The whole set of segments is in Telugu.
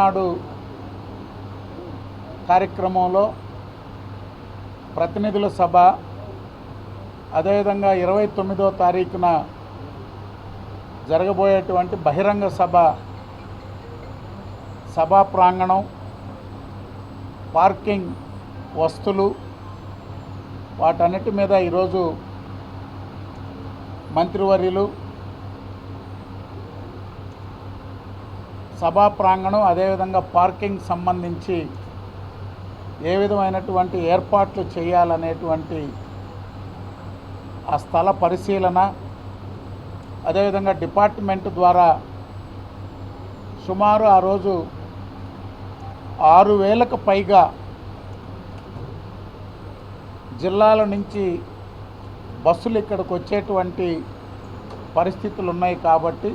మహానాడు కార్యక్రమంలో ప్రతినిధుల సభ, అదేవిధంగా 29వ తారీఖున జరగబోయేటువంటి బహిరంగ సభా ప్రాంగణం, పార్కింగ్ వస్తువులు, వాటన్నిటి మీద ఈరోజు మంత్రివర్యులు సభా ప్రాంగణం అదేవిధంగా పార్కింగ్ సంబంధించి ఏ విధమైనటువంటి ఏర్పాట్లు చేయాలనేటువంటి ఆ స్థల పరిశీలన, అదేవిధంగా డిపార్ట్మెంట్ ద్వారా సుమారు ఆ రోజు 6,000కు పైగా జిల్లాల నుంచి బస్సులు ఇక్కడికి వచ్చేటువంటి పరిస్థితులు ఉన్నాయి. కాబట్టి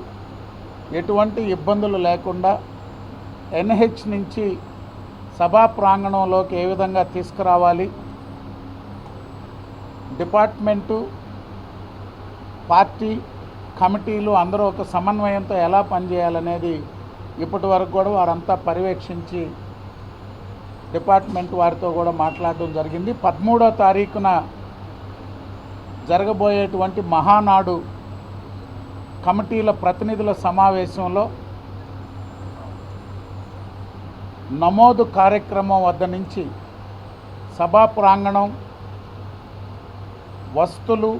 ఎటువంటి ఇబ్బందులు లేకుండా ఎన్హెచ్ నుంచి సభా ప్రాంగణంలోకి ఏ విధంగా తీసుకురావాలి, డిపార్ట్మెంటు, పార్టీ కమిటీలు అందరూ ఒక సమన్వయంతో ఎలా పనిచేయాలనేది ఇప్పటి వరకు కూడా వారంతా పర్యవేక్షించి డిపార్ట్మెంట్ వారితో కూడా మాట్లాడడం జరిగింది. 13వ తారీఖున జరగబోయేటువంటి మహానాడు కమిటీల ప్రతినిధుల సమావేశంలో నమోదు కార్యక్రమం వద్ద నుంచి సభా ప్రాంగణం, వస్తువులు,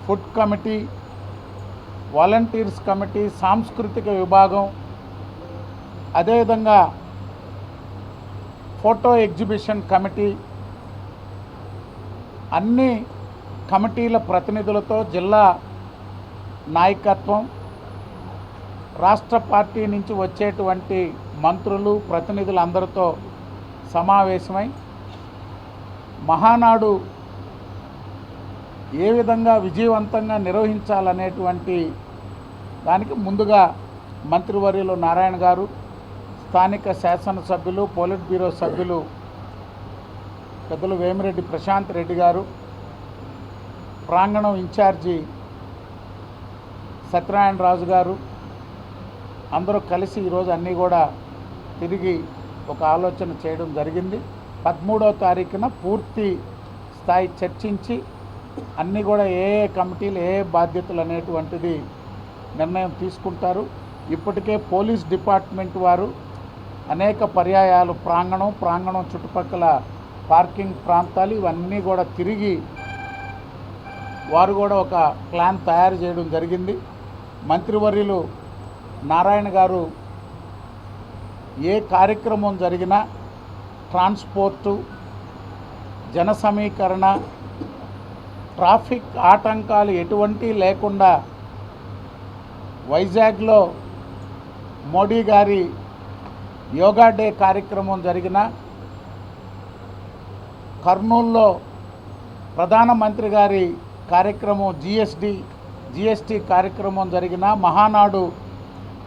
ఫుడ్ కమిటీ, వాలంటీర్స్ కమిటీ, సాంస్కృతిక విభాగం, అదేవిధంగా ఫోటో ఎగ్జిబిషన్ కమిటీ, అన్ని కమిటీల ప్రతినిధులతో జిల్లా నాయకత్వం, రాష్ట్ర పార్టీ నుంచి వచ్చేటువంటి మంత్రులు, ప్రతినిధులందరితో సమావేశమై మహానాడు ఏ విధంగా విజయవంతంగా నిర్వహించాలనేటువంటి దానికి ముందుగా మంత్రివర్యులు నారాయణ గారు, స్థానిక శాసనసభ్యులు, పోలిట్ బ్యూరో సభ్యులు పెద్దలు వేమిరెడ్డి ప్రశాంత్ రెడ్డి గారు, ప్రాంగణం ఇన్ఛార్జి సత్యనారాయణ రాజు గారు అందరూ కలిసి ఈరోజు అన్నీ కూడా తిరిగి ఒక ఆలోచన చేయడం జరిగింది. 13వ తారీఖున పూర్తి స్థాయి చర్చించి అన్నీ కూడా ఏ కమిటీలు ఏ బాధ్యతలు అనేటువంటిది నిర్ణయం తీసుకుంటారు. ఇప్పటికే పోలీస్ డిపార్ట్మెంట్ వారు అనేక పర్యాయాలు ప్రాంగణం చుట్టుపక్కల పార్కింగ్ ప్రాంతాలు ఇవన్నీ కూడా తిరిగి వారు కూడా ఒక ప్లాన్ తయారు చేయడం జరిగింది. మంత్రివర్యులు నారాయణ గారు ఏ కార్యక్రమం జరిగినా ట్రాన్స్పోర్టు, జన సమీకరణ, ట్రాఫిక్ ఆటంకాలు ఎటువంటి లేకుండా వైజాగ్లో మోడీ గారి యోగా డే కార్యక్రమం జరిగిన, కర్నూలులో ప్రధానమంత్రి గారి కార్యక్రమం జిఎస్టీ కార్యక్రమం జరిగిన, మహానాడు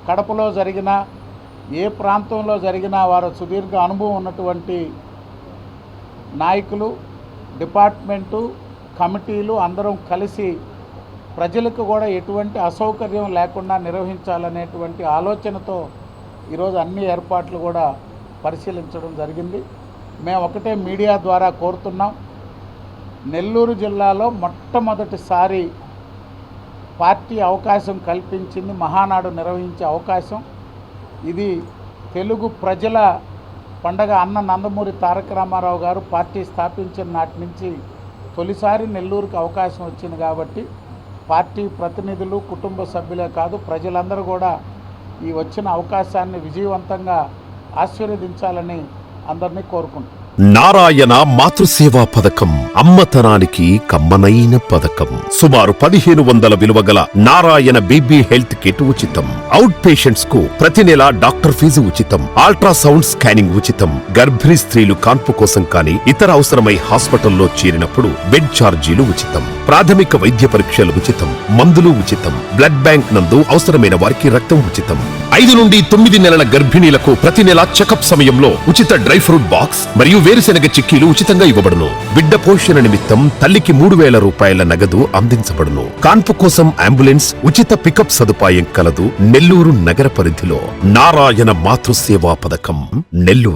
కడపలో జరిగిన, ఏ ప్రాంతంలో జరిగినా వారు సుదీర్ఘ అనుభవం ఉన్నటువంటి నాయకులు, డిపార్ట్మెంటు, కమిటీలు అందరం కలిసి ప్రజలకు కూడా ఎటువంటి అసౌకర్యం లేకుండా నిర్వహించాలనేటువంటి ఆలోచనతో ఈరోజు అన్ని ఏర్పాట్లు కూడా పరిశీలించడం జరిగింది. మేము ఒకటే మీడియా ద్వారా కోరుతున్నాం, నెల్లూరు జిల్లాలో మొట్టమొదటిసారి పార్టీ అవకాశం కల్పించింది, మహానాడు నిర్వహించే అవకాశం. ఇది తెలుగు ప్రజల పండగ. అన్న నందమూరి తారక రామారావు గారు పార్టీ స్థాపించిన నాటి నుంచి తొలిసారి నెల్లూరుకు అవకాశం వచ్చింది. కాబట్టి పార్టీ ప్రతినిధులు, కుటుంబ సభ్యులే కాదు ప్రజలందరూ కూడా ఈ వచ్చిన అవకాశాన్ని విజయవంతంగా ఆశీర్వదించాలని అందరినీ కోరుకుంటున్నాను. నారాయణ మాతృసేవా పథకం అమ్మతనానికి కమ్మనైన పథకం. సుమారు 1500 విలువ గల నారాయణ బేబీ హెల్త్ కిట్ ఉచితం. అవుట్ పేషెంట్స్ కు ప్రతి నెల డాక్టర్ ఫీజు ఉచితం. అల్ట్రాసౌండ్ స్కానింగ్ ఉచితం. గర్భిణీ స్త్రీలు కాన్పు కోసం కానీ ఇతర అవసరమై హాస్పిటల్లో చేరినప్పుడు బెడ్ ఛార్జీలు ఉచితం. ప్రాథమిక వైద్య పరీక్షలు ఉచితం. మందులు ఉచితం. బ్లడ్ బ్యాంక్ నందు అవసరమైన వారికి రక్తం ఉచితం. 5 నుండి 9 నెలల గర్భిణీలకు ప్రతి నెల చెకప్ సమయంలో ఉచిత డ్రై ఫ్రూట్ బాక్స్ మరియు వేరుశెనగ చిక్కీలు ఉచితంగా ఇవ్వబడును. బిడ్డ పోషణ నిమిత్తం తల్లికి 3,000 రూపాయల నగదు అందించబడును. కాన్పు కోసం అంబులెన్స్ ఉచిత పికప్ సదుపాయం కలదు. నెల్లూరు నగర పరిధిలో నారాయణ మాతృసేవా పథకం, నెల్లూరు.